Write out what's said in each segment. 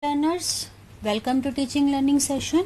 Learners, welcome to teaching learning session.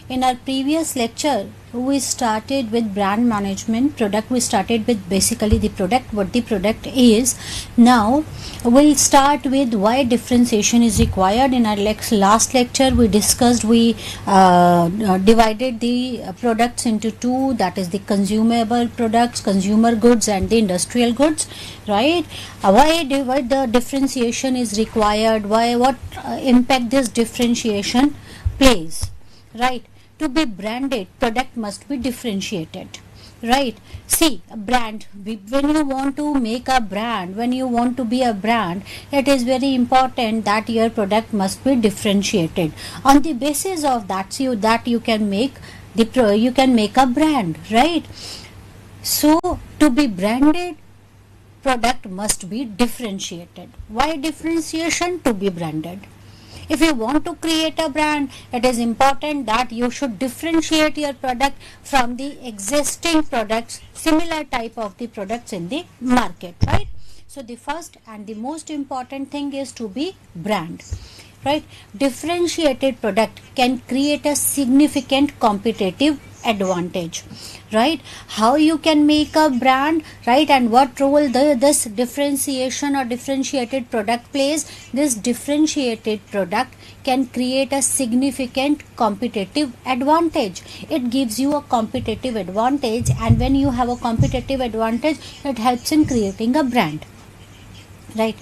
In our previous lecture, we started with brand management product. We started with basically the product, what the product is. Now we'll start with why differentiation is required. In our last lecture, we discussed, we divided the products into two, that is the consumable products, consumer goods, and the industrial goods, right? Why the differentiation is required, what impact this differentiation plays, right? To be branded, product must be differentiated, right? See, a brand, when you want to make a brand, when you want to be a brand, it is very important that your product must be differentiated. On the basis of that, you can make a brand, right? So to be branded, product must be differentiated. Why differentiation? To be branded. If you want to create a brand, it is important that you should differentiate your product from the existing products, similar type of the products in the market, right? So the first and the most important thing is to be brand, right? Differentiated product can create a significant competitive advantage, right? How you can make a brand, right? And what role this differentiation or differentiated product plays. This differentiated product can create a significant competitive advantage. It gives you a competitive advantage, and when you have a competitive advantage, it helps in creating a brand, right?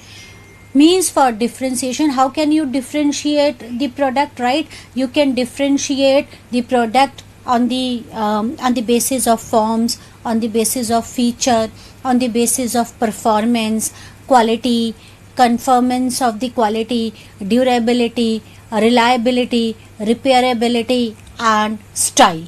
Means for differentiation, how can you differentiate the product, right? You can differentiate the product on the basis of forms, on the basis of feature, on the basis of performance, quality, conformance of the quality, durability, reliability, repairability, and style,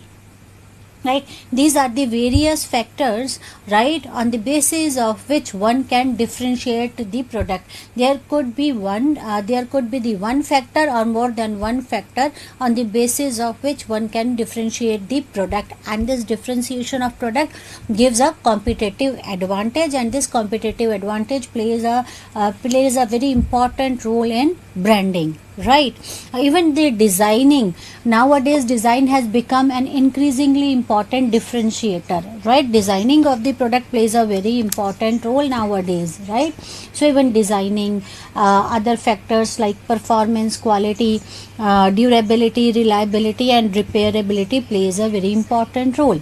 right? These are the various factors, right, on the basis of which one can differentiate the product. There could be the one factor or more than one factor on the basis of which one can differentiate the product, and this differentiation of product gives a competitive advantage, and this competitive advantage plays a very important role in branding, right? Even the designing, nowadays design has become an increasingly important differentiator, right? Designing of the product plays a very important role nowadays, right? So even designing, other factors like performance, quality, durability, reliability, and repairability plays a very important role.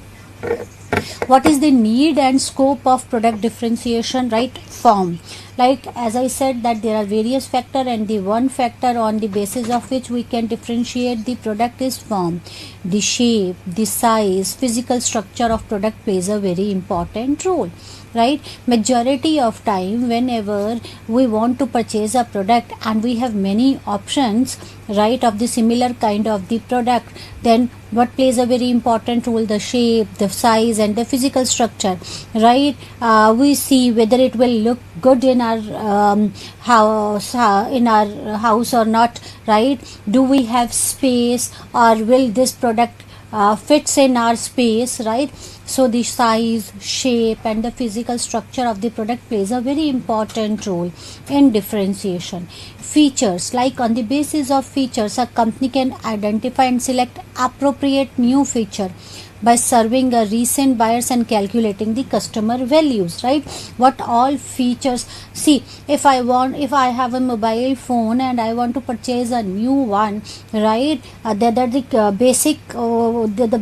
What is the need and scope of product differentiation, right? Form, like as I said, that there are various factors, and the one factor on the basis of which we can differentiate the product is form. The shape, the size, physical structure of product plays a very important role, right? Majority of time, whenever we want to purchase a product and we have many options, right, of the similar kind of the product, then what plays a very important role? The shape, the size, and the physical structure, right? We see whether it will look good in our house or not, right? Do we have space, or will this product fits in our space, right? So the size, shape, and the physical structure of the product plays a very important role in differentiation. Features, like on the basis of features, a company can identify and select appropriate new feature by serving a recent buyers and calculating the customer values, right? What all features. See, if I have a mobile phone and I want to purchase a new one, right? The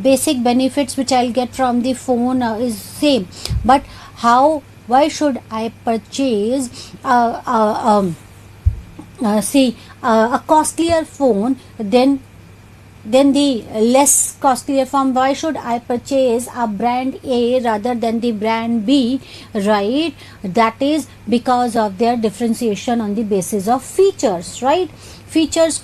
basic benefits which I'll get from the phone is same, but why should I purchase a costlier phone than the less costlier phone? Why should I purchase a brand A rather than the brand B, right? That is because of their differentiation on the basis of features, right? Features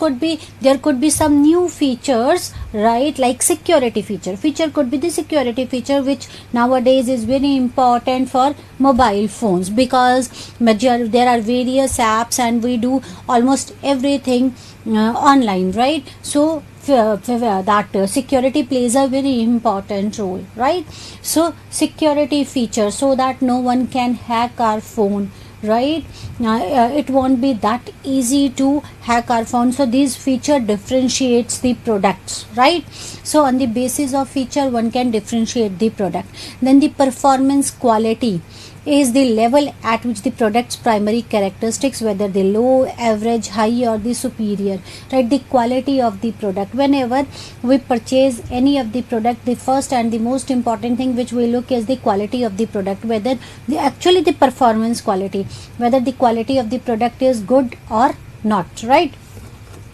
there could be some new features, right? Like security feature could be the security feature, which nowadays is very important for mobile phones, because there are various apps and we do almost everything online, right? So that security plays a very important role, right? So security feature, so that no one can hack our phone, right? It won't be that easy to hack our phone. So this feature differentiates the products, right? So on the basis of feature one can differentiate the product. Then the performance quality is the level at which the product's primary characteristics, whether the low, average, high or the superior, right? The quality of the product. Whenever we purchase any of the product, the first and the most important thing which we look is the quality of the product, whether the performance quality, whether the quality of the product is good or not, right?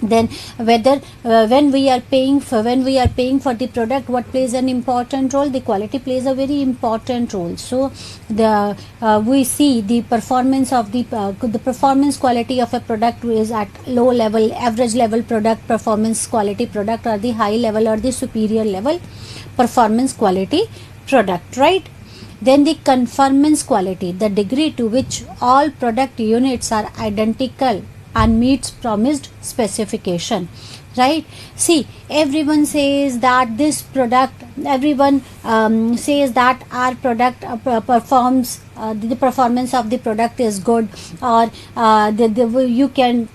Then whether when we are paying for the product, what plays an important role? The quality plays a very important role. So the we see the performance of the performance quality of a product is at low level, average level product, performance quality product, or the high level or the superior level performance quality product, right? Then the conformance quality, the degree to which all product units are identical and meets promised specification, right? See, everyone says that this product, everyone says that our product performs, the performance of the product is good, or you can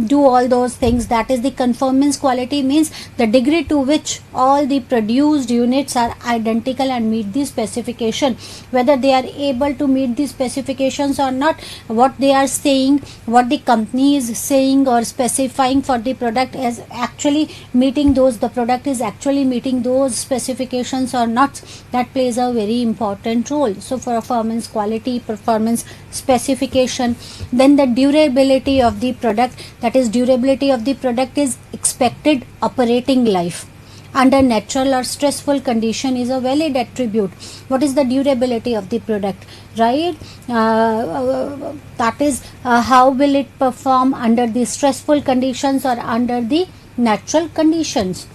do all those things. That is the conformance quality, means the degree to which all the produced units are identical and meet the specification. Whether they are able to meet the specifications or not, what they are saying, what the company is saying or specifying for the product is actually meeting those, the product is actually meeting those specifications or not, that plays a very important role. So for performance quality, performance specification. Then the durability of the product, that is durability of the product is expected operating life under natural or stressful condition is a valid attribute. What is the durability of the product, right? That is how will it perform under the stressful conditions or under the natural conditions.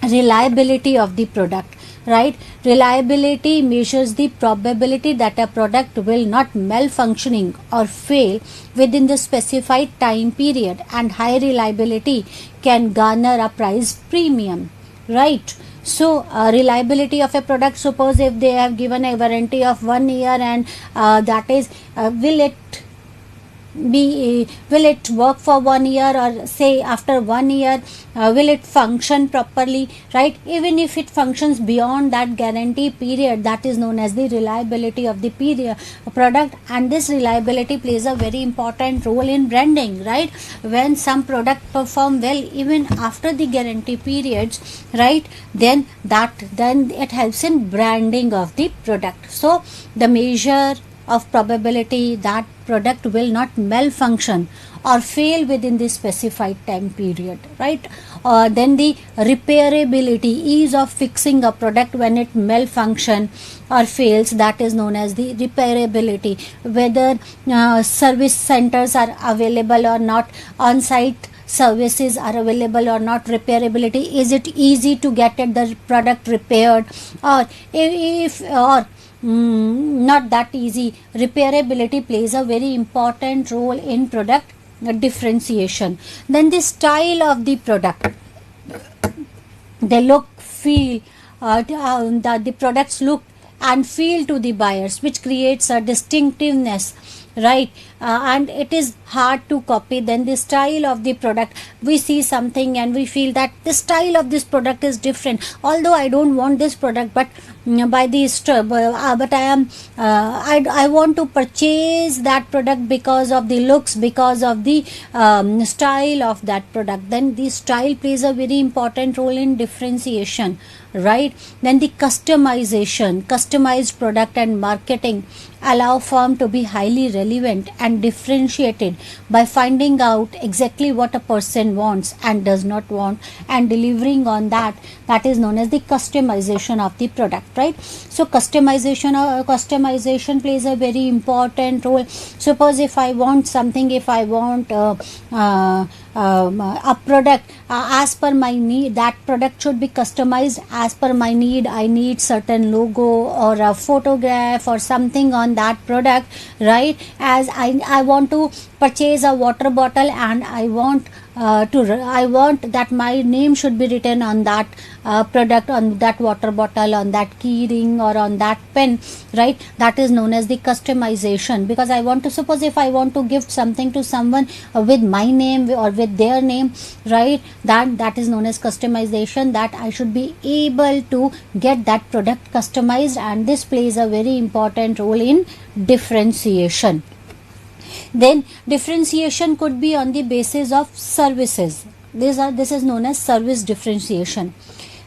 Reliability of the product, right? Reliability measures the probability that a product will not malfunctioning or fail within the specified time period, and high reliability can garner a price premium, right? So reliability of a product, suppose if they have given a warranty of 1 year, and that is will it work for 1 year, or say after 1 year will it function properly, right? Even if it functions beyond that guarantee period, that is known as the reliability of the product. And this reliability plays a very important role in branding, right? When some product perform well even after the guarantee periods, right, then it helps in branding of the product. So the measure of probability that product will not malfunction or fail within the specified time period, right? Then the repairability, ease of fixing a product when it malfunction or fails, that is known as the repairability. Whether service centers are available or not, on-site services are available or not, repairability, is it easy to get the product repaired, or not that easy. Repairability plays a very important role in product differentiation. Then the style of the product, the look, feel, the products look and feel to the buyers, which creates a distinctiveness, right? And it is hard to copy. Then the style of the product, we see something and we feel that the style of this product is different, although I don't want this product, but by the but I want to purchase that product because of the looks, because of the style of that product. Then the style plays a very important role in differentiation, right? Then the customized product and marketing allow firm to be highly relevant and differentiated by finding out exactly what a person wants and does not want and delivering on that. That is known as the customization of the product, right? So customization plays a very important role. Suppose if I want something, if I want a product as per my need, that product should be customized as per my need. I need certain logo or a photograph or something on that product, right? As I want to purchase a water bottle and I want I want that my name should be written on that product, on that water bottle, on that key ring, or on that pen, right? That is known as the customization, because I want to, suppose if I want to gift something to someone with my name or with their name, right, that is known as customization, that I should be able to get that product customized, and this plays a very important role in differentiation. Then differentiation could be on the basis of services. This is known as service differentiation.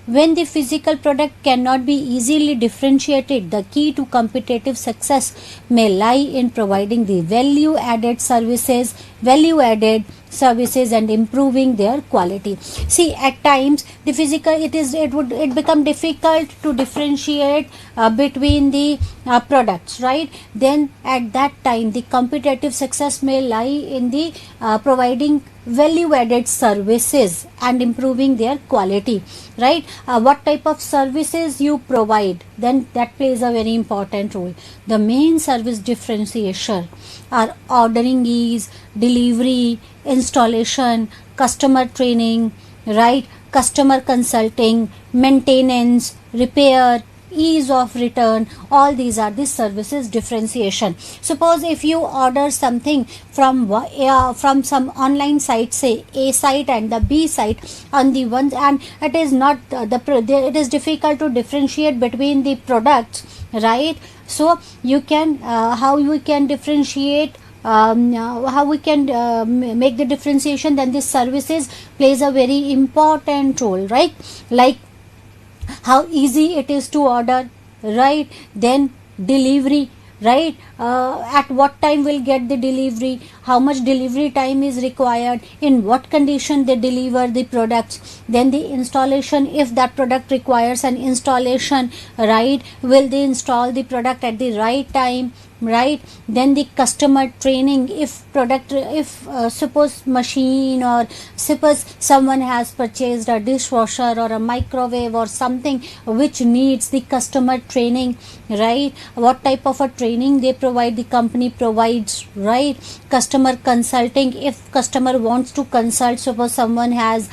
When the physical product cannot be easily differentiated, the key to competitive success may lie in providing the value added services and improving their quality. See, at times the physical, it become difficult to differentiate between the products, right? Then at that time the competitive success may lie in the providing value added services and improving their quality, right? What type of services you provide, then that plays a very important role. The main service differentiation are ordering ease, delivery, installation, customer training, right, customer consulting, maintenance, repair, ease of return. All these are the services differentiation. Suppose if you order something from some online site, say A site and the B site, on the one, and it is not it is difficult to differentiate between the products, right? So you can how we can differentiate, how we can make the differentiation, then this services plays a very important role, right? Like how easy it is to order, right? Then delivery, right? At what time we'll get the delivery, how much delivery time is required, in what condition they deliver the products. Then the installation, if that product requires an installation, right, will they install the product at the right time, right? Then the customer training, if suppose machine, or suppose someone has purchased a dishwasher or a microwave or something which needs the customer training, right? What type of a training they provide, the company provides, right? Customer consulting, if customer wants to consult, suppose someone has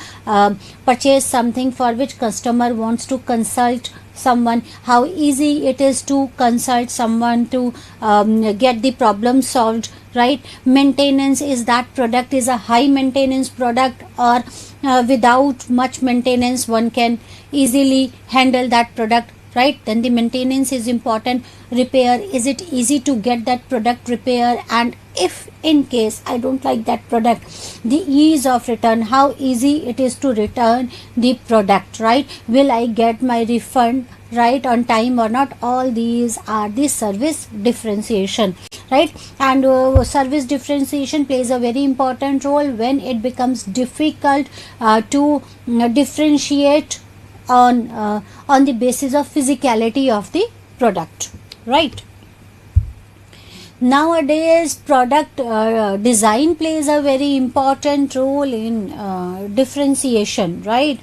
purchased something for which customer wants to consult someone, how easy it is to consult someone to get the problem solved, right? Maintenance, is that product is a high maintenance product, or without much maintenance one can easily handle that product, right? Then the maintenance is important. Repair, is it easy to get that product repair, and if in case I don't like that product, the ease of return, how easy it is to return the product, right? Will I get my refund, right, on time or not? All these are the service differentiation, right? And service differentiation plays a very important role when it becomes difficult to differentiate on the basis of physicality of the product, right? Nowadays product design plays a very important role in differentiation, right?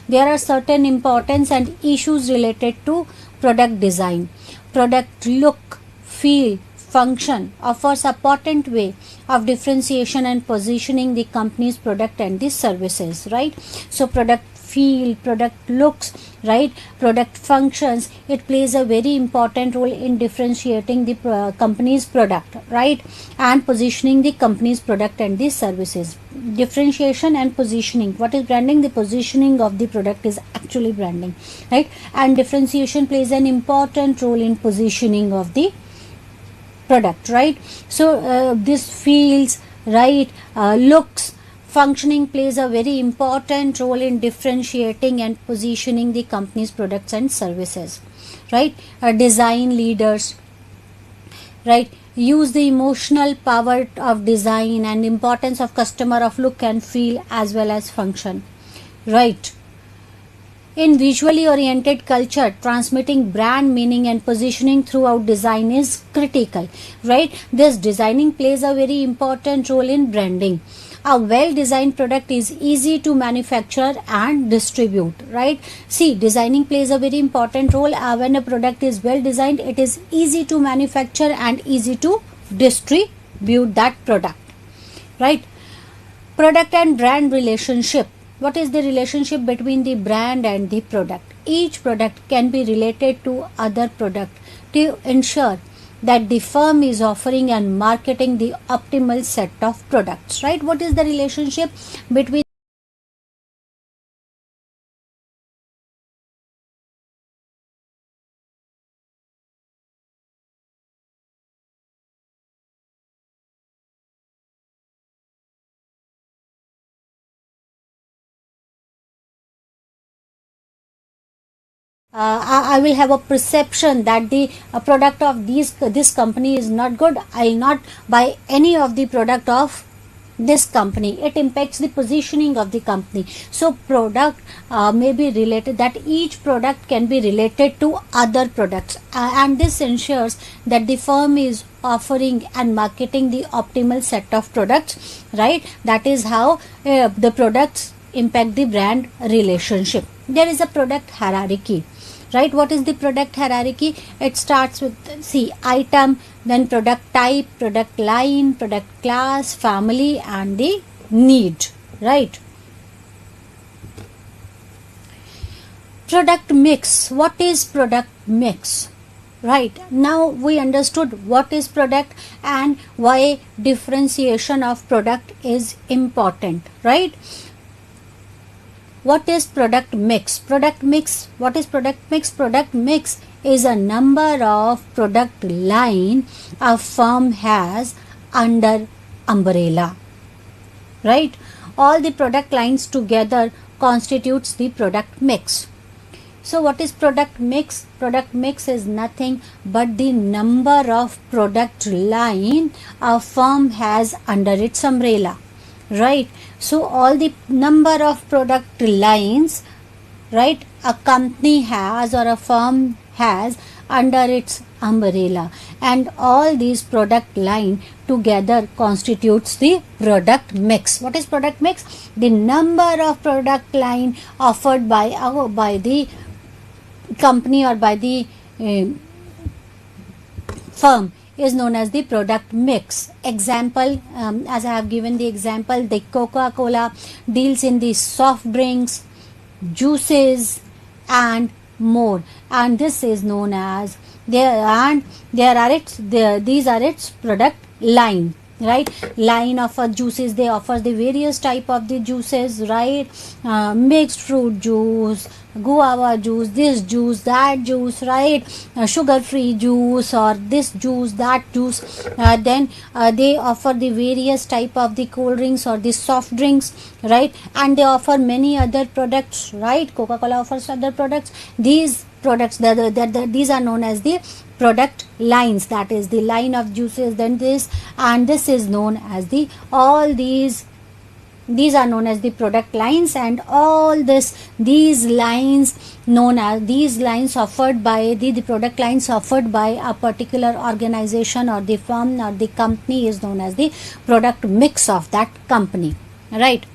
There are certain importance and issues related to product design. Product look, feel, function offers a potent way of differentiation and positioning the company's product and the services, right? So product feel, product looks, right, product functions, it plays a very important role in differentiating the company's product, right, and positioning the company's product and the services. Differentiation and positioning. What is branding? The positioning of the product is actually branding, right? And differentiation plays an important role in positioning of the product, right? So this feels, right, looks, functioning plays a very important role in differentiating and positioning the company's products and services, right? Design leaders, right, use the emotional power of design and importance of customer of look and feel as well as function, right? In visually oriented culture, transmitting brand meaning and positioning throughout design is critical, right? This designing plays a very important role in branding. A well-designed product is easy to manufacture and distribute, right? See, designing plays a very important role. When a product is well designed, it is easy to manufacture and easy to distribute that product, right? Product and brand relationship. What is the relationship between the brand and the product? Each product can be related to other product to ensure that the firm is offering and marketing the optimal set of products, right? What is the relationship between I will have a perception that the product of this company is not good. I will not buy any of the product of this company. It impacts the positioning of the company. So product may be related, that each product can be related to other products, and this ensures that the firm is offering and marketing the optimal set of products, right? That is how the products impact the brand relationship. There is a product hierarchy, right? What is the product hierarchy? It starts with item, then product type, product line, product class, family, and the need, right? Product mix. What is product mix? Right, now we understood what is product and why differentiation of product is important, right? What is product mix? Product mix. What is product mix? Product mix is a number of product line a firm has under umbrella, right? All the product lines together constitutes the product mix. So what is product mix? Product mix is nothing but the number of product line a firm has under its umbrella, right? So all the number of product lines, right, a company has or a firm has under its umbrella, and all these product line together constitutes the product mix. What is product mix? The number of product line offered by the company or by the firm is known as the product mix. Example, as I have given the example, the Coca-Cola deals in the soft drinks, juices, and more, and this is known as these are its product line, right? Line of juices, they offer the various type of the juices, right? Mixed fruit juice, guava juice, this juice, that juice, right? Sugar free juice, or this juice, that juice. Then they offer the various type of the cold drinks or the soft drinks, right? And they offer many other products, right? Coca-Cola offers other products. These products, these are known as the product lines. That is the line of juices, then this, and this is known as the, all these are known as the product lines, and all these lines offered by the product lines offered by a particular organization or the firm or the company is known as the product mix of that company, right?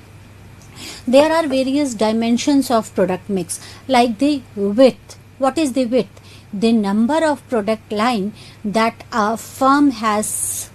There are various dimensions of product mix, like the width. What is the width? The number of product line that a firm has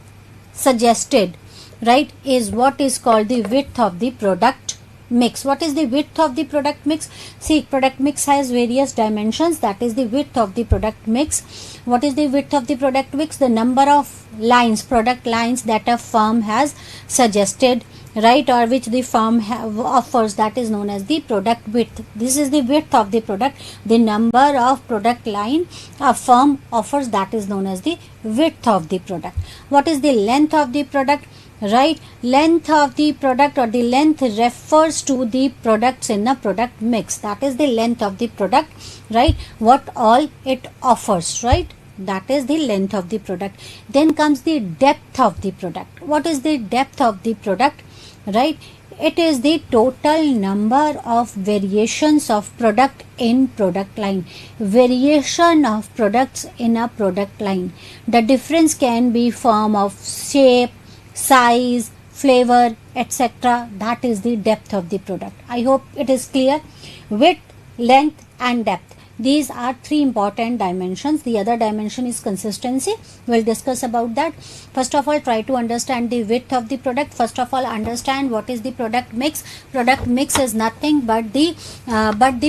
suggested, right, is what is called the width of the product mix. What is the width of the product mix? See, product mix has various dimensions. That is the width of the product mix. What is the width of the product mix? The number of lines, product lines that a firm has suggested, right, or which the firm offers, that is known as the product width. This is the width of the product. The number of product line a firm offers, that is known as the width of the product. What is the length of the product? Right, length of the product, or the length refers to the products in the product mix. That is the length of the product, right? What all it offers, right? That is the length of the product. Then comes the depth of the product. What is the depth of the product? Right, it is the total number of variations of product in product line. Variation of products in a product line. The difference can be form of shape, size, flavor, etc. That is the depth of the product. I hope it is clear. Width, length, and depth. These are three important dimensions. The other dimension is consistency. We'll discuss about that. First of all, try to understand the width of the product. First of all, understand what is the product mix. Product mix is nothing but the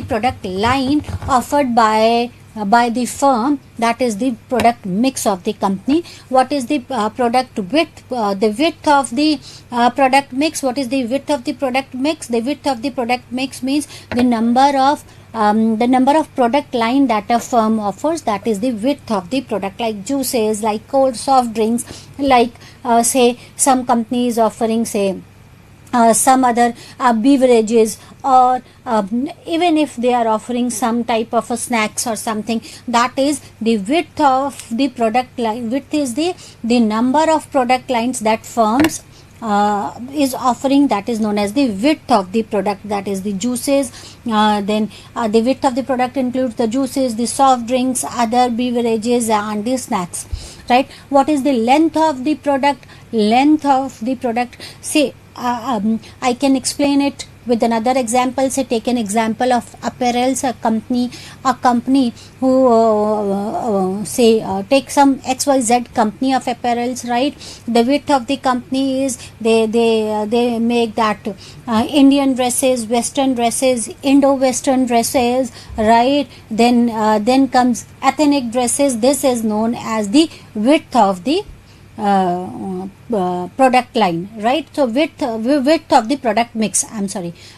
product line offered by the firm. That is the product mix of the company. What is the product width? The width of the product mix. What is the width of the product mix? The width of the product mix means the number of product line that a firm offers. That is the width of the product. Like juices, like cold soft drinks, like say some companies offering say some other beverages, or even if they are offering some type of a snacks or something, that is the width of the product line. Width is the number of product lines that firms is offering. That is known as the width of the product. That is the juices. Then the width of the product includes the juices, the soft drinks, other beverages, and the snacks, right? What is the length of the product? Length of the product, say I can explain it with another example. Say take an example of apparels. A company who take some XYZ company of apparels, right? The width of the company is they make that Indian dresses, Western dresses, Indo-Western dresses, right? Then comes ethnic dresses. This is known as the width of the product line, right? So width of the product mix.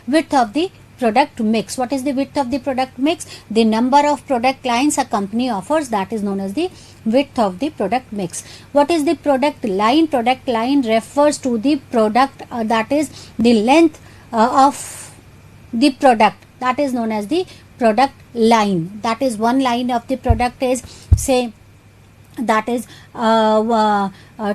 Width of the product mix. What is the width of the product mix? The number of product lines a company offers. That is known as the width of the product mix. What is the product line? Product line refers to the product that is the length of the product. That is known as the product line. That is one line of the product is say that is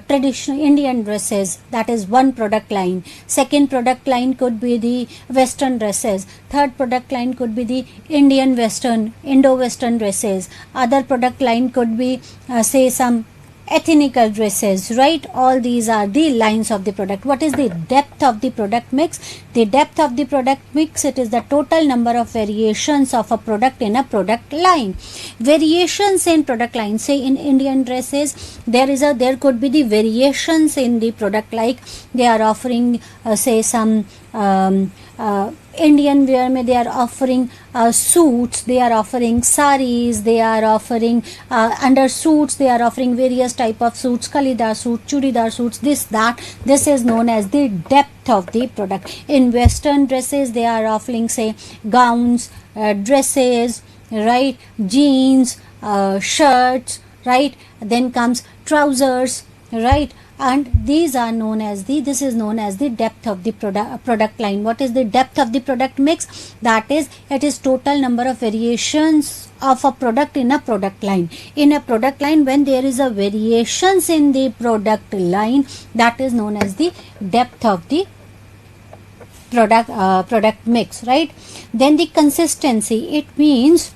traditional Indian dresses. That is one product line. Second product line could be the Western dresses. Third product line could be the Indian Western, Indo-Western dresses. Other product line could be say some ethnical dresses, right? All these are the lines of the product. What is the depth of the product mix? The depth of the product mix, it is the total number of variations of a product in a product line. Variations in product line, say in Indian dresses, there could be the variations in the product, like they are offering say some Indian wear mein they are offering suits, they are offering saris, they are offering under suits they are offering various type of suits, kalidar suit, churidar suits, this is known as the depth of the product. In Western dresses they are offering say gowns, dresses, right, jeans, shirts, right, then comes trousers, right, and these are known as this is known as the depth of the product line. What is the depth of the product mix? That is, it is total number of variations of a product in a product line. In a product line, when there is a variations in the product line, that is known as the depth of the product mix, right? Then the consistency, it means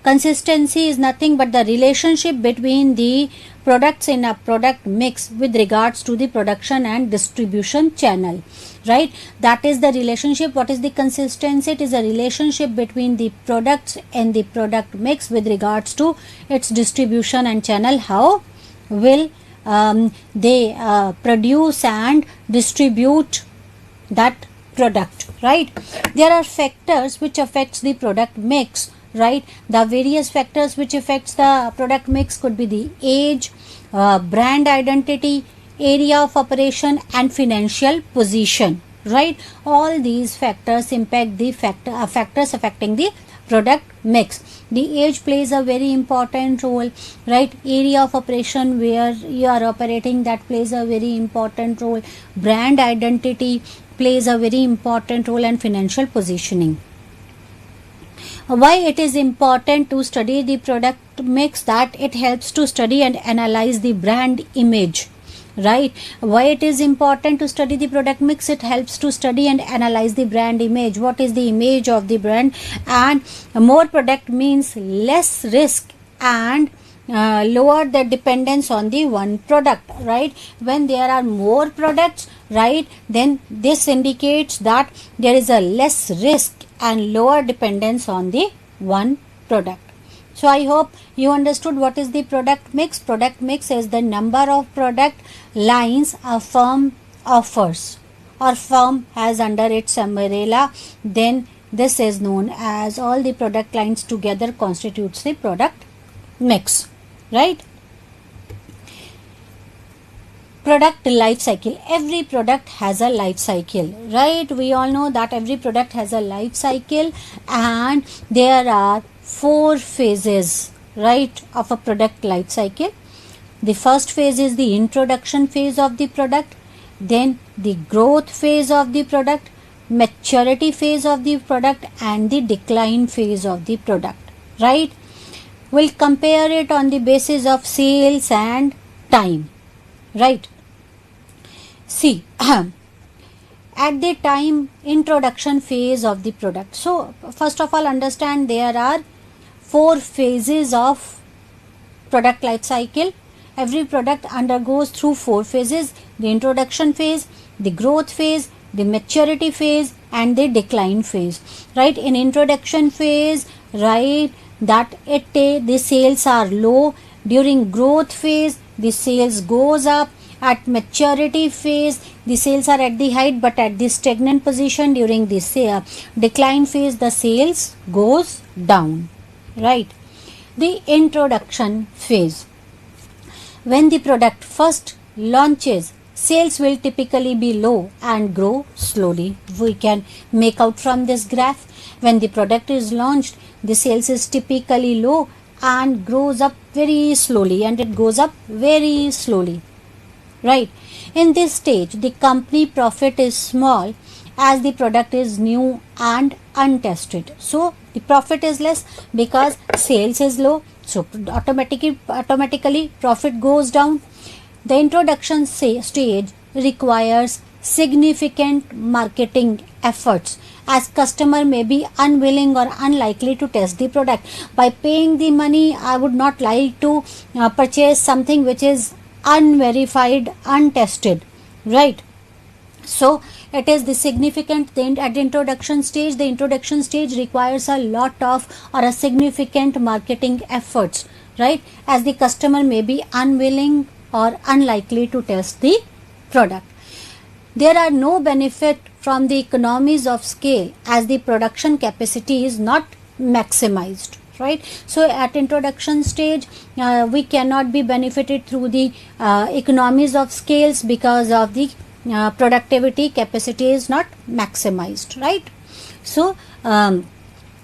consistency is nothing but the relationship between the products in a product mix with regards to the production and distribution channel, right? That is the relationship. What is the consistency? It is a relationship between the products and the product mix with regards to its distribution and channel. How will they produce and distribute that product, right? There are factors which affects the product mix, right? The various factors which affects the product mix could be the age, brand identity, area of operation, and financial position, right? All these factors impact the factors affecting the product mix. The age plays a very important role, right? Area of operation, where you are operating, that plays a very important role. Brand identity plays a very important role, and financial positioning. Why it is important to study the product mix? That it helps to study and analyze the brand image, right? Why it is important to study the product mix? It helps to study and analyze the brand image. What is the image of the brand? And more product means less risk and lower the dependence on the one product, right? When there are more products, right, then this indicates that there is a less risk and lower dependence on the one product. So I hope you understood what is the product mix. Product mix is the number of product lines a firm offers or firm has under its umbrella. Then this is known as all the product lines together constitutes the product mix, right? Product life cycle. Every product has a life cycle, right? We all know that every product has a life cycle, and there are 4 phases, right, of a product life cycle. The first phase is the introduction phase of the product, then the growth phase of the product, maturity phase of the product, and the decline phase of the product, right? We'll compare it on the basis of sales and time, right? See, at the time introduction phase of the product. So first of all, understand there are 4 phases of product life cycle. Every product undergoes through 4 phases: the introduction phase, the growth phase, the maturity phase, and the decline phase, right? In introduction phase, right, that the sales are low. During growth phase, the sales goes up. At maturity phase, the sales are at the height but at the stagnant position. During the decline phase, the sales goes down, right? The introduction phase. When the product first launches, sales will typically be low and grow slowly. We can make out from this graph. When the product is launched, the sales is typically low and grows up very slowly, and it goes up very slowly, right? In this stage, the company profit is small as the product is new and untested. So the profit is less because sales is low. So automatically profit goes down. The introduction stage requires significant marketing efforts, as customer may be unwilling or unlikely to test the product. By paying the money, I would not like to purchase something which is unverified, untested, right? So it is the significant thing at the introduction stage. The introduction stage requires a lot of or a significant marketing efforts, right, as the customer may be unwilling or unlikely to test the product. There are no benefit from the economies of scale as the production capacity is not maximized, right? So at introduction stage, we cannot be benefited through the economies of scales because of the productivity capacity is not maximized, right? So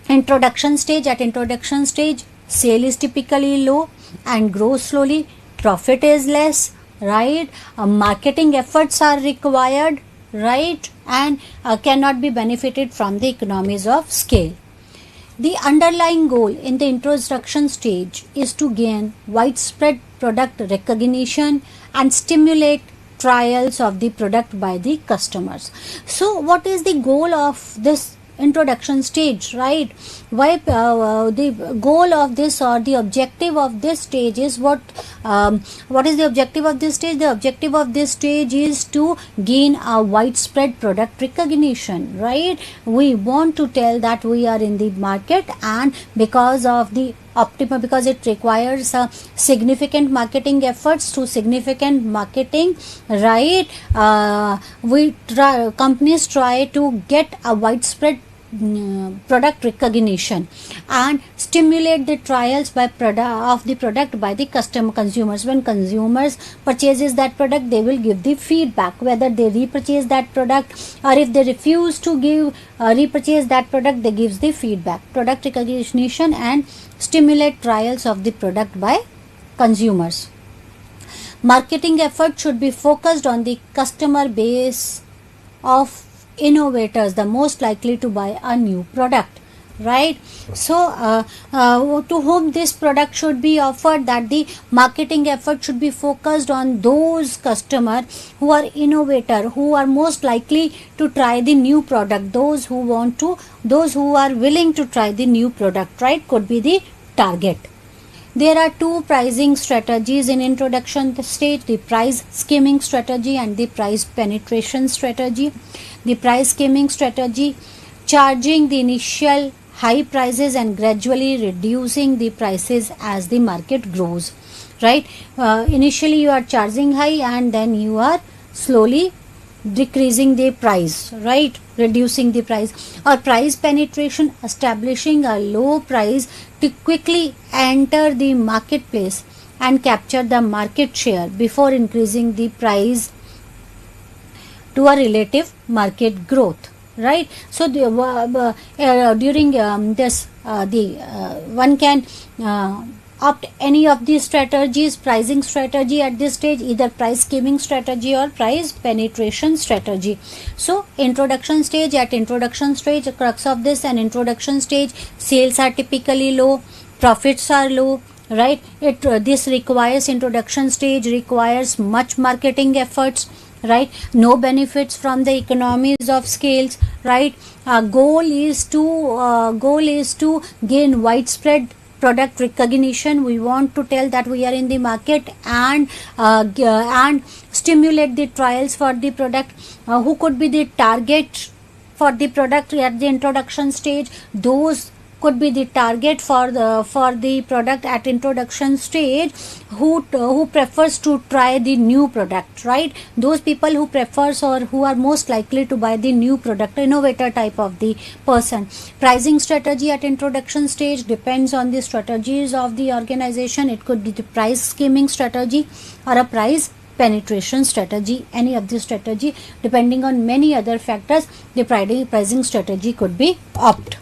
introduction stage, at introduction stage, sale is typically low and grows slowly. Profit is less, right? Marketing efforts are required, right? And cannot be benefited from the economies of scale. The underlying goal in the introduction stage is to gain widespread product recognition and stimulate trials of the product by the customers. So what is the goal of this introduction stage, right? Why the goal of this or the objective of this stage is what is the objective of this stage? The objective of this stage is to gain a widespread product recognition, right? We want to tell that we are in the market, and because of the because it requires significant marketing efforts to significant marketing, right? Companies try to get a widespread product recognition and stimulate the trials of the product by the consumers. When consumers purchases that product, they will give the feedback whether they repurchase that product, or if they refuse to give repurchase that product, they gives the feedback. Product recognition and stimulate trials of the product by consumers. Marketing effort should be focused on the customer base of innovators, the most likely to buy a new product, right? So to whom this product should be offered, that the marketing effort should be focused on those customers who are innovator, who are most likely to try the new product, those who are willing to try the new product, right? Could be the target. There are 2 pricing strategies in introduction stage: the price skimming strategy and the price penetration strategy. The price skimming strategy, charging the initial high prices and gradually reducing the prices as the market grows, right? Initially you are charging high and then you are slowly decreasing the price, right? Reducing the price. Or price penetration, establishing a low price to quickly enter the marketplace and capture the market share before increasing the price to a relative market growth, right? So during this the one can opt any of these strategies, pricing strategy at this stage, either price skimming strategy or price penetration strategy. So introduction stage, at introduction stage, the crux of this, an introduction stage, sales are typically low, profits are low, right? This requires, introduction stage requires much marketing efforts, right? No benefits from the economies of scales, right? Goal is to gain widespread product recognition. We want to tell that we are in the market and stimulate the trials for the product. Who could be the target for the product at the introduction stage? Those could be the target for the product at introduction stage who prefers to try the new product, right? Those people who prefers or who are most likely to buy the new product, innovator type of the person. Pricing strategy at introduction stage depends on the strategies of the organization. It could be the price skimming strategy or a price penetration strategy. Any of the strategy, depending on many other factors, the pricing strategy could be opted.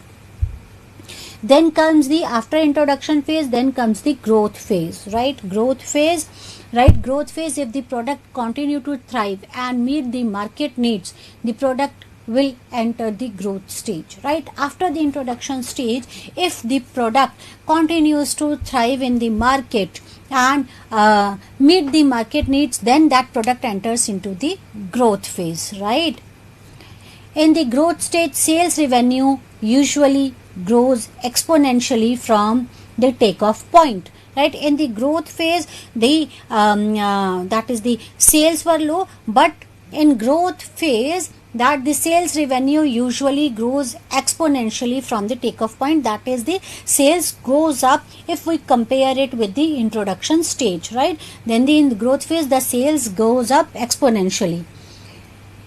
Then comes the, after introduction phase, then comes the growth phase, right? Growth phase, if the product continue to thrive and meet the market needs, the product will enter the growth stage, right? After the introduction stage, if the product continues to thrive in the market and meet the market needs, then that product enters into the growth phase, right? In the growth stage, sales revenue usually grows exponentially from the takeoff point, right? In the growth phase, the that is the sales were low, but in growth phase, that the sales revenue usually grows exponentially from the takeoff point. That is, the sales goes up if we compare it with the introduction stage, right? Then in the growth phase, the sales goes up exponentially.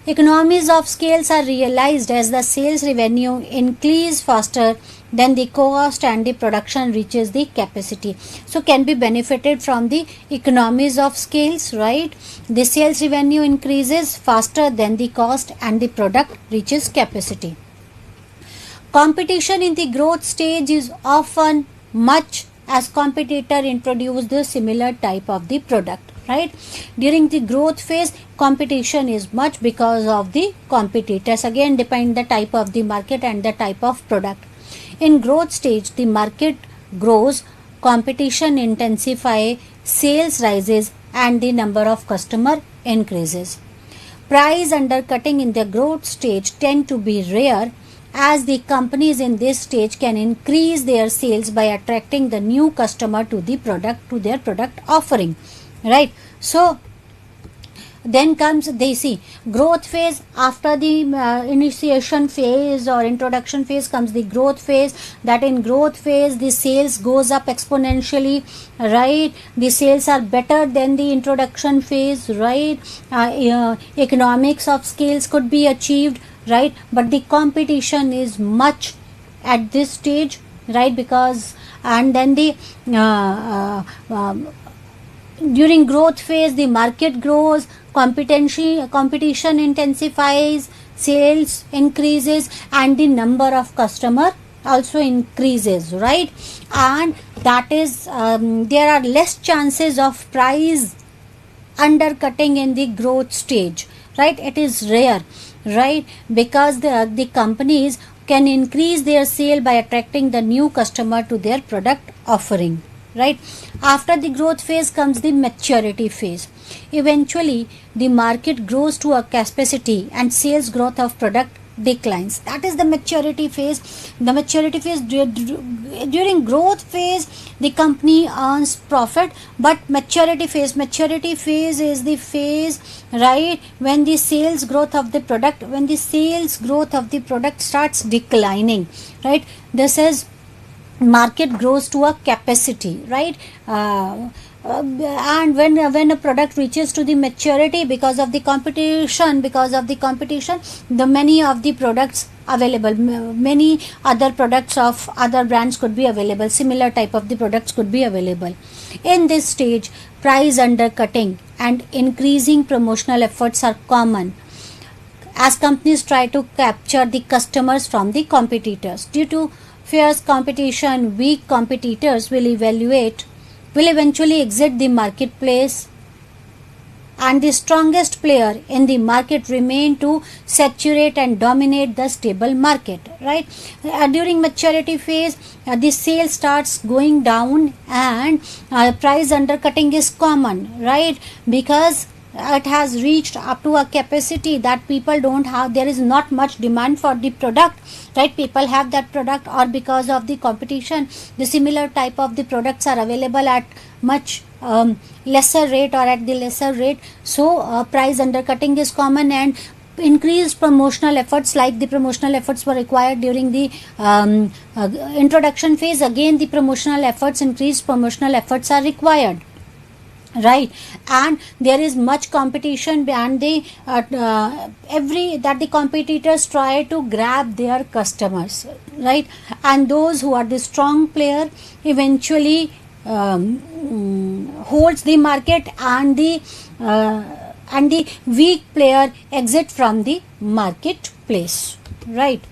Economies of scales are realized as the sales revenue increase faster than the cost and the production reaches the capacity. So can be benefited from the economies of scales, right? The sales revenue increases faster than the cost and the product reaches capacity. Competition in the growth stage is often much as competitor introduce the similar type of the product, right? During the growth phase, competition is much because of the competitors. Again, depend the type of the market and the type of product. In growth stage, the market grows, competition intensifies, sales rises, and the number of customer increases. Price undercutting in the growth stage tend to be rare, as the companies in this stage can increase their sales by attracting the new customer to the product, to their product offering, right? So then comes, they see, growth phase. After the initiation phase or introduction phase comes the growth phase. That in growth phase, the sales goes up exponentially, right? The sales are better than the introduction phase, right? Economics of scales could be achieved, right? But the competition is much at this stage, right? Because, and then the during growth phase, the market grows, competition intensifies, sales increases, and the number of customer also increases, right? And that is, there are less chances of price undercutting in the growth stage, right? It is rare, right? Because the companies can increase their sale by attracting the new customer to their product offering, right? After the growth phase comes the maturity phase. Eventually, the market grows to a capacity and sales growth of product declines. That is the maturity phase. The maturity phase, during growth phase the company earns profit, but maturity phase is the phase, right, when the sales growth of the product starts declining, right. This is market grows to a capacity, right. And when a product reaches to the maturity, because of the competition, the many of the products available, many other products of other brands could be available, similar type of the products could be available. In this stage, price undercutting and increasing promotional efforts are common, as companies try to capture the customers from the competitors. Due to fierce competition, weak competitors will eventually exit the marketplace, and the strongest player in the market remain to saturate and dominate the stable market, right. During maturity phase, the sale starts going down, and price undercutting is common, right, because it has reached up to a capacity that people don't have. There is not much demand for the product, right. People have that product, or because of the competition, the similar type of the products are available at much lesser rate or at the lesser rate. So price undercutting is common, and increased promotional efforts, like the promotional efforts were required during the introduction phase. Again, the increased promotional efforts are required, right. And there is much competition, and the competitors try to grab their customers, right. And those who are the strong player eventually holds the market, and the weak player exit from the marketplace, right.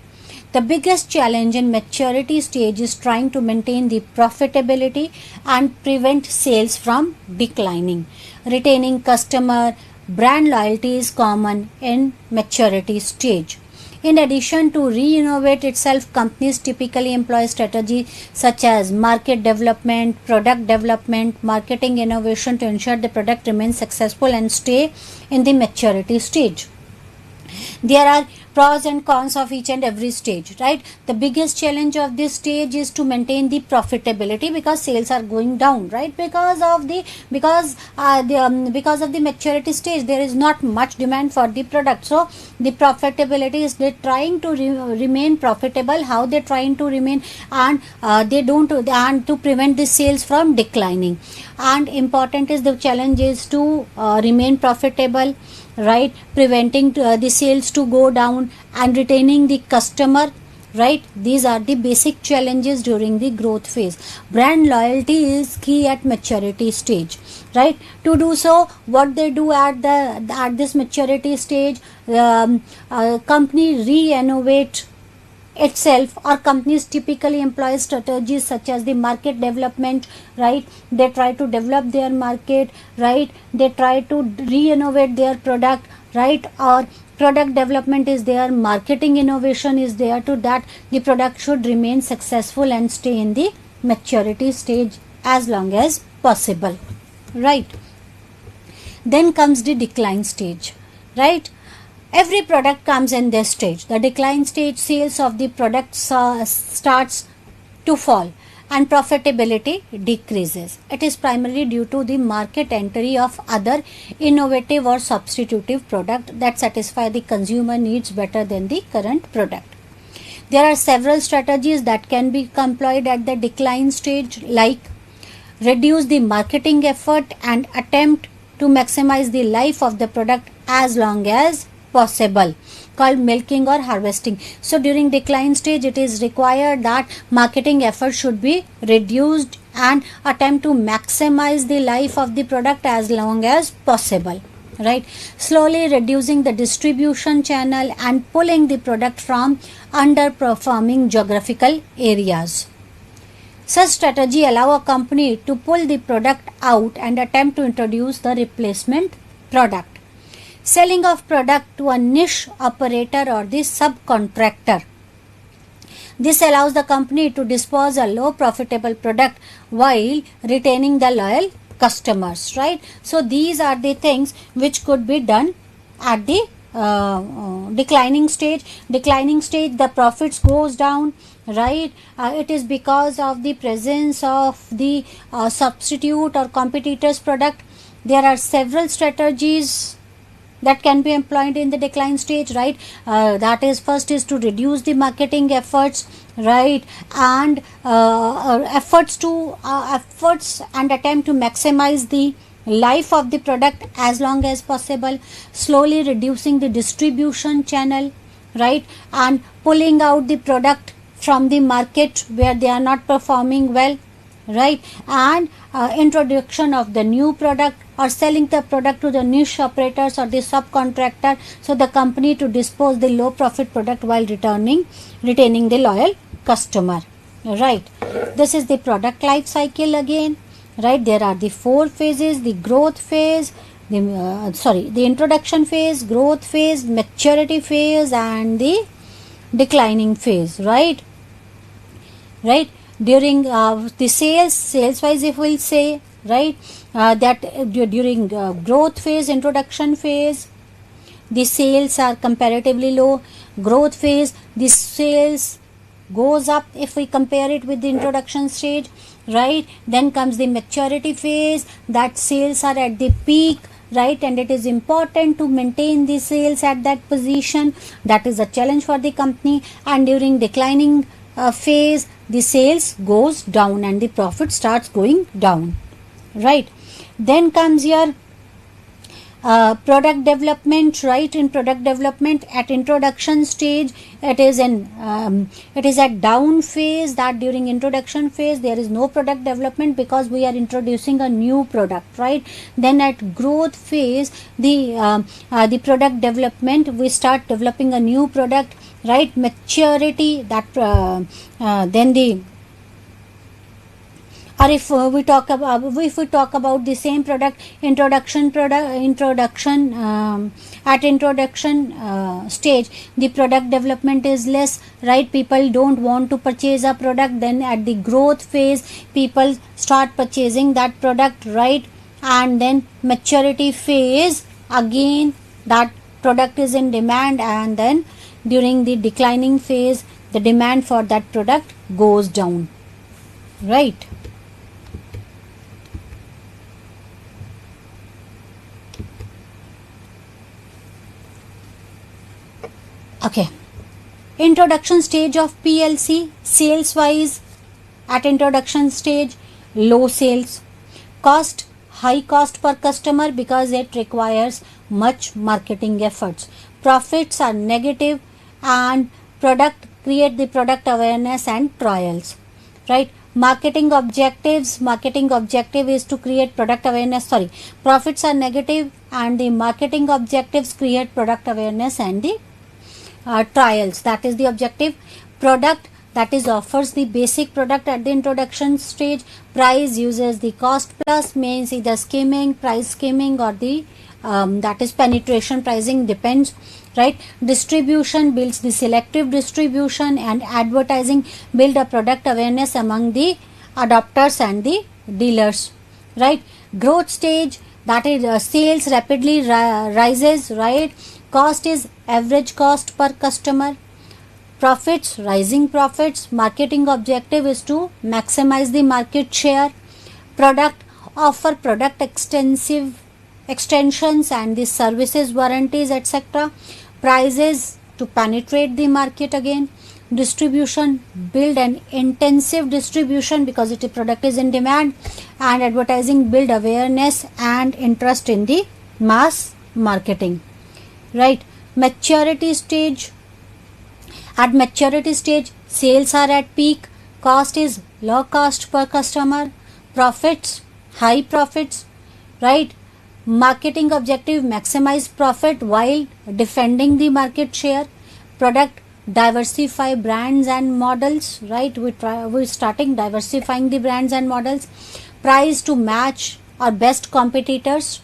The biggest challenge in maturity stage is trying to maintain the profitability and prevent sales from declining. Retaining customer brand loyalty is common in maturity stage. In addition to re-innovate itself, companies typically employ strategies such as market development, product development, marketing innovation to ensure the product remains successful and stay in the maturity stage. There are pros and cons of each and every stage, right. The biggest challenge of this stage is to maintain the profitability, because sales are going down, right, because of the maturity stage there is not much demand for the product. So the profitability is, they're trying to remain profitable. How they're trying to remain, and to prevent the sales from declining. And important is, the challenge is to remain profitable, right, preventing the sales to go down, and retaining the customer, right. These are the basic challenges during the growth phase. Brand loyalty is key at maturity stage, right. To do so, what they do at this maturity stage, company re-innovate itself, or companies typically employ strategies such as the market development, right. They try to develop their market, right. They try to re-innovate their product, right. Or product development is there, marketing innovation is there, to that the product should remain successful and stay in the maturity stage as long as possible, right. Then comes the decline stage, right. Every product comes in this stage. The decline stage, sales of the product starts to fall and profitability decreases. It is primarily due to the market entry of other innovative or substitutive product that satisfy the consumer needs better than the current product. There are several strategies that can be employed at the decline stage, like reduce the marketing effort and attempt to maximize the life of the product as long as possible, called milking or harvesting. So during decline stage, it is required that marketing effort should be reduced and attempt to maximize the life of the product as long as possible, right. Slowly reducing the distribution channel and pulling the product from underperforming geographical areas. Such strategy allow a company to pull the product out and attempt to introduce the replacement product. Selling of product to a niche operator or the subcontractor. This allows the company to dispose a low profitable product while retaining the loyal customers, right. So these are the things which could be done at the declining stage. Declining stage, the profits goes down, right? It is because of the presence of the substitute or competitors product. There are several strategies that can be employed in the decline stage, right? That is, first is to reduce the marketing efforts, right? And efforts and attempt to maximize the life of the product as long as possible, slowly reducing the distribution channel, right? And pulling out the product from the market where they are not performing well, right? And introduction of the new product or selling the product to the niche operators or the subcontractor, so the company to dispose the low profit product while retaining the loyal customer, right? This is the product life cycle again, right? There are the 4 phases: the growth phase, the introduction phase, growth phase, maturity phase, and the declining phase, right? During the sales wise, if we'll say, right, that during growth phase, introduction phase, the sales are comparatively low. Growth phase, the sales goes up if we compare it with the introduction stage, right? Then comes the maturity phase, that sales are at the peak, right? And it is important to maintain the sales at that position. That is a challenge for the company. And during declining phase, the sales goes down and the profit starts going down, right? Then comes your product development, right? In product development, at introduction stage, it is at down phase. That during introduction phase there is no product development because we are introducing a new product, right? Then at growth phase, the product development, we start developing a new product, right? Maturity, that then the, or if we talk about the same product, at introduction stage, the product development is less, right? People don't want to purchase a product. Then at the growth phase, people start purchasing that product, right? And then maturity phase, again that product is in demand, and then during the declining phase, the demand for that product goes down, right? Okay, introduction stage of PLC, sales wise, at introduction stage, low sales, cost, high cost per customer because it requires much marketing efforts, profits are negative, and create the product awareness and trials, right? Marketing objective is to create product awareness, profits are negative and the marketing objectives create product awareness and the trials. That is the objective. Product, that is offers the basic product at the introduction stage. Price uses the cost plus, means either price skimming, or the that is penetration pricing, depends, right? Distribution builds the selective distribution, and advertising build a product awareness among the adopters and the dealers, right? Growth stage, that is sales rapidly rises, right? Cost is average cost per customer. Profits, rising profits. Marketing objective is to maximize the market share. Product, offer product extensions and the services, warranties, etc. Prices, to penetrate the market again. Distribution, build an intensive distribution because the product is in demand. And advertising, build awareness and interest in the mass marketing, right? Maturity stage, at maturity stage, sales are at peak, cost is low cost per customer, profits, high profits, right? Marketing objective, maximize profit while defending the market share. Product, diversify brands and models, right? We're starting diversifying the brands and models. Price, to match our best competitors,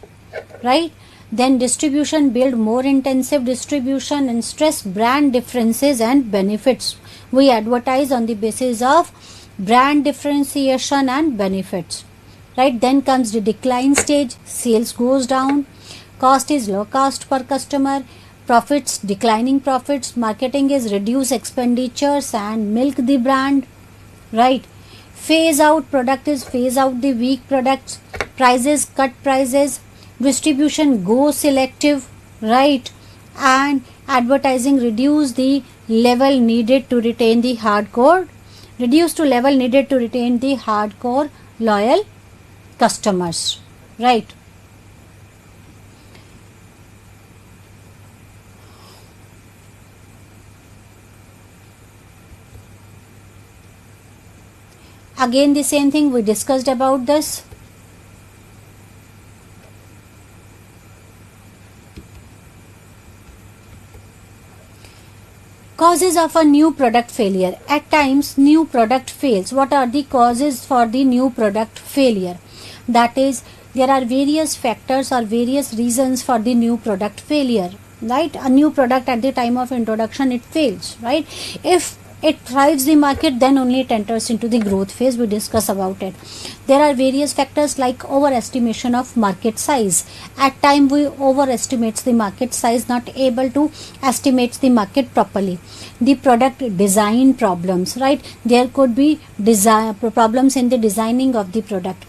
right? Then distribution, build more intensive distribution and stress brand differences and benefits. We advertise on the basis of brand differentiation and benefits, right? Then comes the decline stage, sales goes down, cost is low cost per customer, profits, declining profits. Marketing is reduce expenditures and milk the brand, right? Phase out product is phase out the weak products. Prices, cut prices. Distribution, go selective, right? And advertising, reduce the level needed to retain the hardcore, loyal customers, right? Again the same thing we discussed about this. Causes of a new product failure. At times new product fails. What are the causes for the new product failure? That is, there are various factors or various reasons for the new product failure, right? A new product at the time of introduction, it fails, right? If it thrives the market, then only it enters into the growth phase. We discuss about it. There are various factors like overestimation of market size. At time we overestimates the market size, not able to estimate the market properly. The product design problems, right? There could be design problems in the designing of the product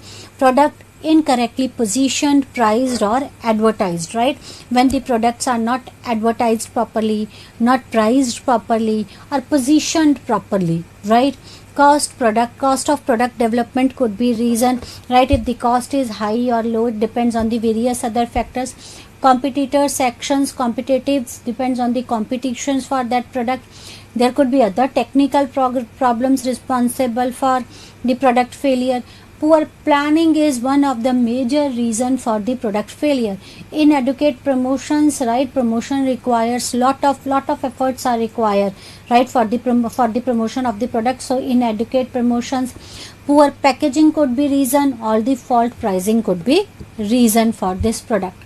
incorrectly positioned, priced or advertised, right? When the products are not advertised properly, not priced properly or positioned properly, right? Cost of product development could be reason, right? If the cost is high or low, it depends on the various other factors. Competitors actions, competitives, depends on the competitions for that product. There could be other technical problems responsible for the product failure. Poor planning is one of the major reason for the product failure. Inadequate promotions, right? Promotion requires lot of efforts are required, right, for the promotion of the product. So inadequate promotions. Poor packaging could be reason. All the fault pricing could be reason for this product,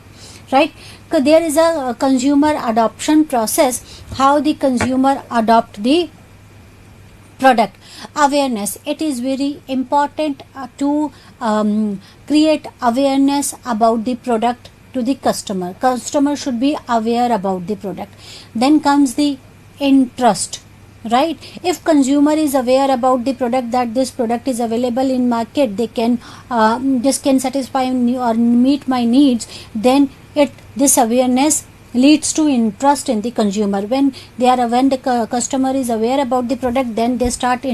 right? So there is a consumer adoption process. How the consumer adopt the product. Awareness, it is very important to create awareness about the product to the customer should be aware about the product. Then comes the interest, right? If consumer is aware about the product, that this product is available in market, they can this can satisfy me or meet my needs, then this awareness leads to interest in the consumer. When the customer is aware about the product, then they start taking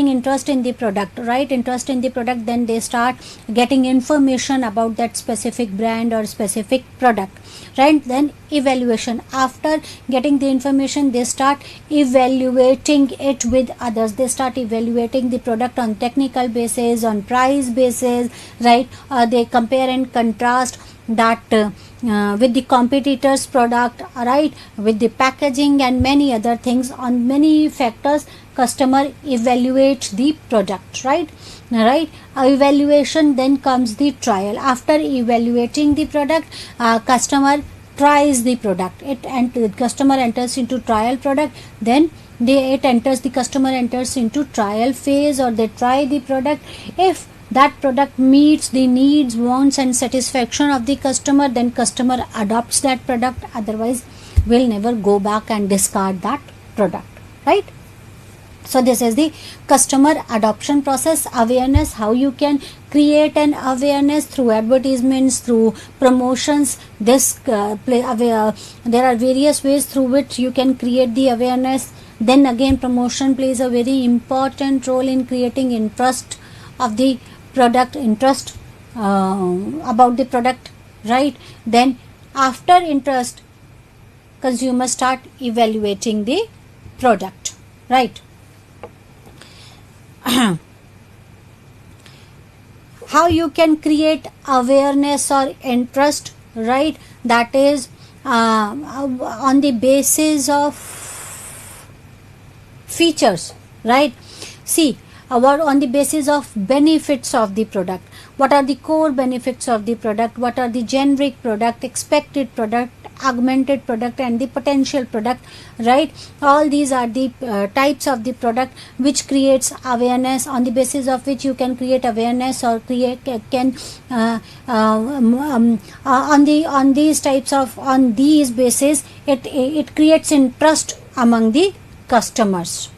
interest in the product, right? Interest in the product, then they start getting information about that specific brand or specific product, right? Then evaluation. After getting the information, they start evaluating it with others. They start evaluating the product on technical basis, on price basis, right? They compare and contrast that with the competitors product, right, with the packaging and many other things. On many factors, customer evaluates the product, right? Evaluation, then comes the trial. After evaluating the product, customer tries the product. The customer enters into trial product, then the customer enters into trial phase, or they try the product. If that product meets the needs, wants and satisfaction of the customer, then customer adopts that product. Otherwise will never go back and discard that product, right? So this is the customer adoption process. Awareness, how you can create an awareness through advertisements, through promotions. There are various ways through which you can create the awareness. Then again, promotion plays a very important role in creating interest of the product, interest about the product, right? Then after interest, consumers start evaluating the product, right? How you can create awareness or interest, right? That is on the basis of features, right? See, what on the basis of benefits of the product, what are the core benefits of the product, what are the generic product, expected product, augmented product, and the potential product, right? All these are the types of the product which creates awareness, on the basis of which you can create awareness or create can on these types of, on these basis it creates interest among the customers,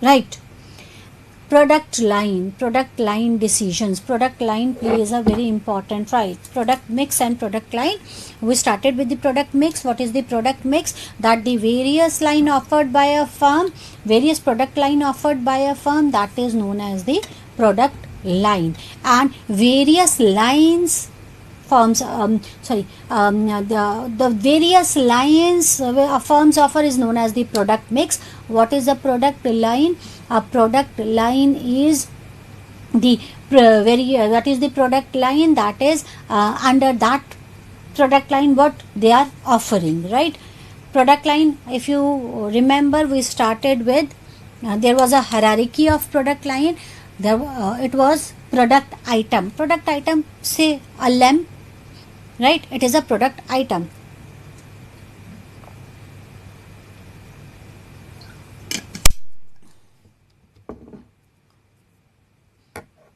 right? Product line decisions. Product line plays a very important role. Product mix and product line. We started with the product mix. What is the product mix? That the various line offered by a firm, various product line offered by a firm, that is known as the product line. And various lines firms the various lines firms offer is known as the product mix. What is a product line? A product line is the that is the product line, that is under that product line what they are offering, right? Product line, if you remember, we started with there was a hierarchy of product line. There it was product item, say a lamp, right? It is a product item.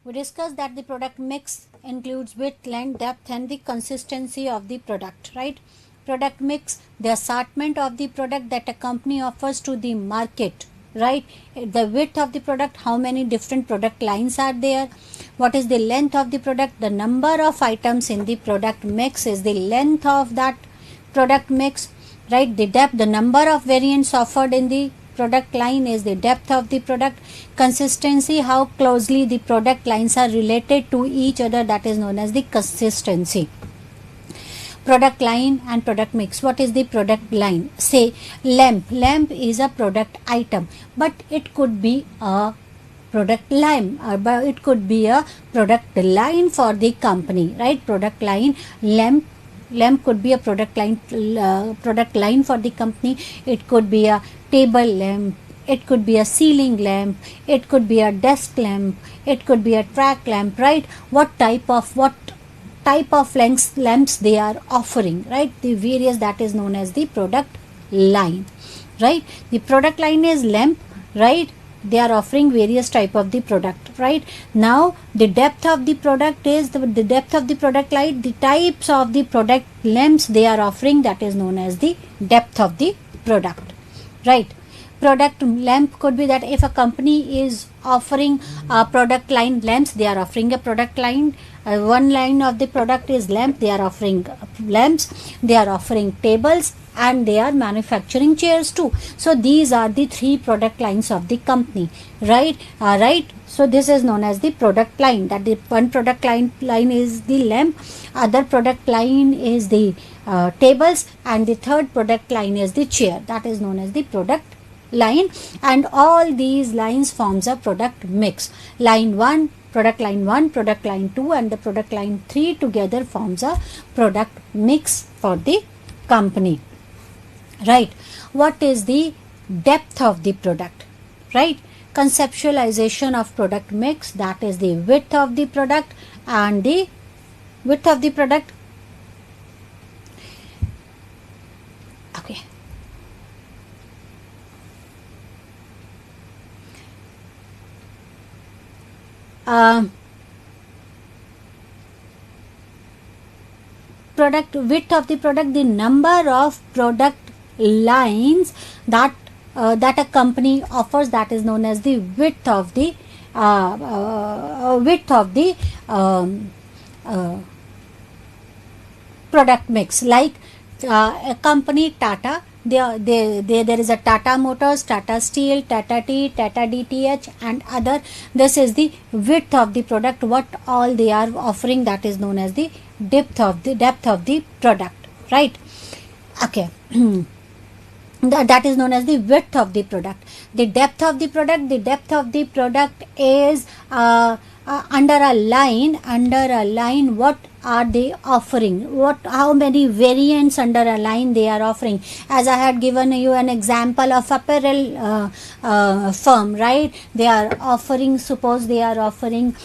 We discussed that the product mix includes width, length, depth, and the consistency of the product, right? Product mix, the assortment of the product that a company offers to the market, right? The width of the product, how many different product lines are there? What is the length of the product? The number of items in the product mix is the length of that product mix, right? The depth, the number of variants offered in the product line is the depth of the product. Consistency, how closely the product lines are related to each other, that is known as the consistency. Product line and product mix. What is the product line? Say lamp is a product item, but it could be a product line, but it could be a product line for the company, right? Product line, lamp could be a product line for the company. It could be a table lamp, it could be a ceiling lamp, it could be a desk lamp, it could be a track lamp, right? What type of lamps they are offering, right? The various, that is known as the product line, right? The product line is lamp, right? They are offering various type of the product, right? Now the depth of the product is the depth of the product line, the types of the product lamps they are offering, that is known as the depth of the product, right? Product lamp could be that if a company is offering a product line lamps, they are offering a product line. One line of the product is lamp, they are offering lamps, they are offering tables, and they are manufacturing chairs too. So these are the three product lines of the company, right? So this is known as the product line. That the one product line is the lamp, other product line is the tables, and the third product line is the chair. That is known as the product line, and all these lines forms a product mix. Line 1, product line 1, product line 2, and the product line 3 together forms a product mix for the company, right? What is the depth of the product, right? Conceptualization of product mix, that is the width of the product, and the width of the product, okay. Product width of the product, the number of product lines that a company offers, that is known as the width of the product mix. Like a company Tata, there is a Tata Motors, Tata Steel, Tata Tea, Tata DTH, and other. This is the width of the product, what all they are offering, that is known as the depth of the product, right? Okay. that is known as the width of the product. The depth of the product is under a line what are they offering, how many variants under a line they are offering. As I had given you an example of apparel firm, right? They are offering, suppose they are offering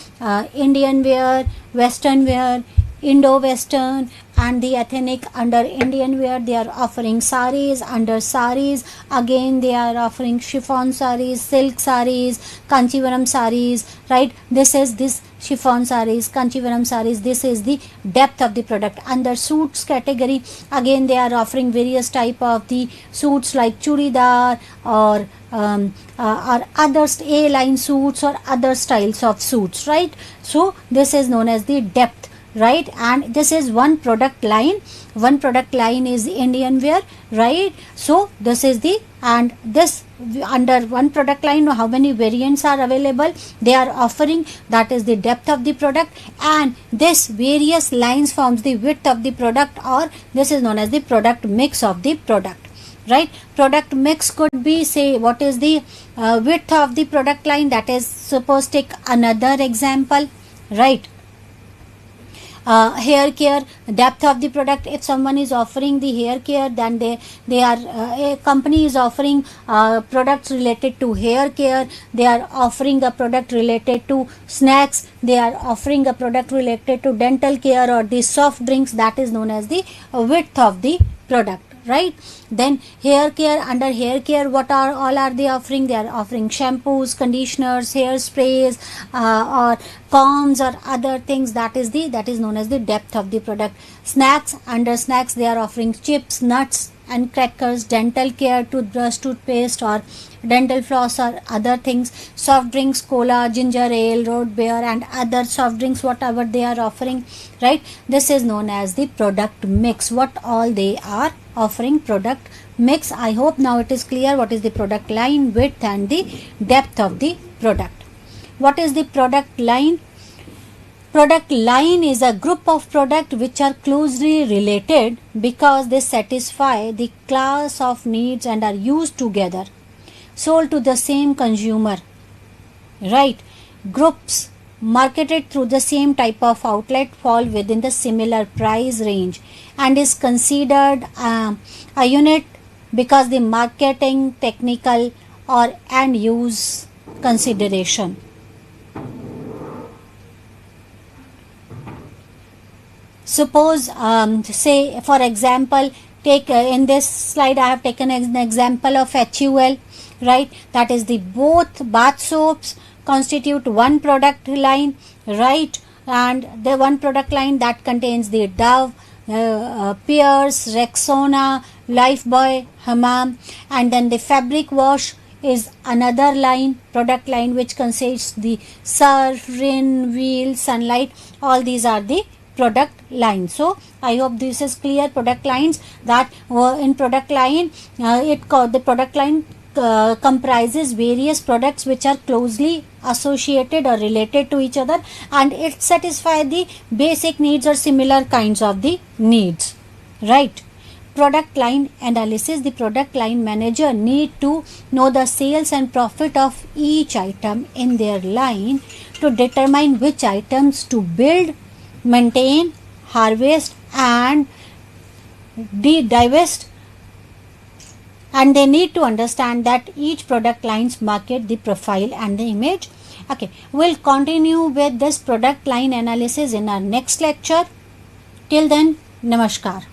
Indian wear, Western wear, Indo-Western, and the ethnic. Under Indian wear they are offering saris. Under saris again they are offering chiffon saris, silk saris, kanchivaram saris, right? This is this chiffon saris, kanchivaram saris. This is the depth of the product. Under suits category again they are offering various type of the suits like churidar or other A-line suits or other styles of suits, right? So this is known as the depth, right? And this is one product line is Indian wear, right? So this is the, and this under one product line how many variants are available they are offering, that is the depth of the product. And this various lines forms the width of the product, or this is known as the product mix of the product, right? Product mix could be, say, what is the width of the product line, that is, suppose take another example, right? Hair care, depth of the product. If someone is offering the hair care, then they are a company is offering products related to hair care, they are offering a product related to snacks, they are offering a product related to dental care or the soft drinks, that is known as the width of the product, right? Then hair care, under hair care what are all are they offering? They are offering shampoos, conditioners, hair sprays, or combs or other things, that is known as the depth of the product. Snacks, under snacks they are offering chips, nuts and crackers, dental care, toothbrush, toothpaste or dental floss or other things. Soft drinks, cola, ginger ale, root beer and other soft drinks, whatever they are offering, right? This is known as the product mix, what all they are offering, product mix. I hope now it is clear what is the product line, width and the depth of the product. What is the product line? Product line is a group of products which are closely related because they satisfy the class of needs and are used together, sold to the same consumer, right? Groups marketed through the same type of outlet fall within the similar price range and is considered a unit because the marketing, technical or end use consideration. Suppose say for example, take in this slide I have taken an example of HUL, right? That is the both bath soaps constitute one product line, right? And the one product line that contains the Dove, Pierce, Rexona, Lifebuoy, Hammam, and then the fabric wash is another line, product line which consists the Surf, Rin, Wheel, Sunlight. All these are the product line. So I hope this is clear. Product lines, that in product line the product line comprises various products which are closely associated or related to each other, and it satisfies the basic needs or similar kinds of the needs, right? Product line analysis. The product line manager need to know the sales and profit of each item in their line to determine which items to build, maintain, harvest and divest, and they need to understand that each product lines market, the profile and the image. Okay, we'll continue with this product line analysis in our next lecture. Till then, namaskar.